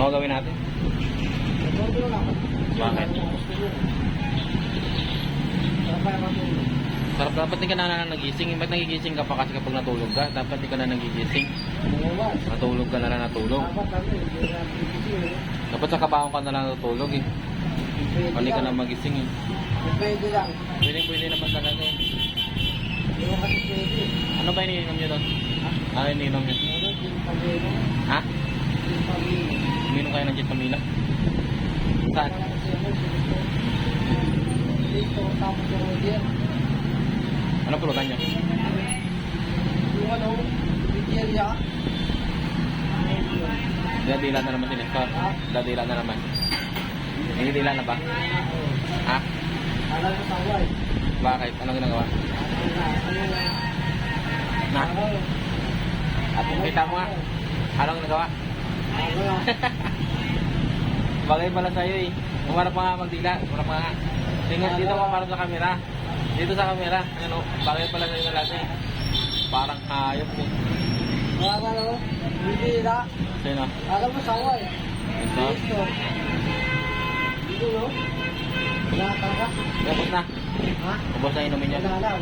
Ano gawin natin? Bakit? Sarap, dapat di ka na nagising. Ba't nagigising ka pa kasi kapag natulog ka? Dapat di ka na nagigising. Natulog ka na lang natulog. Dapat sa kabaong ka na lang natulog eh. Hindi ka na magising eh. Pwede lang. Pwede naman talaga eh. Ano ba iniinom nyo doon? Ano iniinom nyo? Ha? Uminom kayo ng Jet Pamila? Saan? Dito, tapos yung Roger. Ano pulutan nyo? Yung ano, Nigeria. Dadila na naman si Nestor. Dadila na naman. Hinidila na ba? Ha? Alam ko sa away. Bakit? Anong ginagawa? Na? At kita mo nga. Anong ginagawa? Bagay pala sa'yo eh. Umarap pa nga magdila. Umarap pa nga. Tingnan dito ka para sa camera. Dito sa camera. Ano? Bagay pala sa'yo na lasa eh. Parang hayop eh. Wala ka na, Nigeria. Sino? Alam mo sa away. Ito? Dito, no? Wala ka. Tapos na. Ha? Ubos na inumin niya. Wala lang.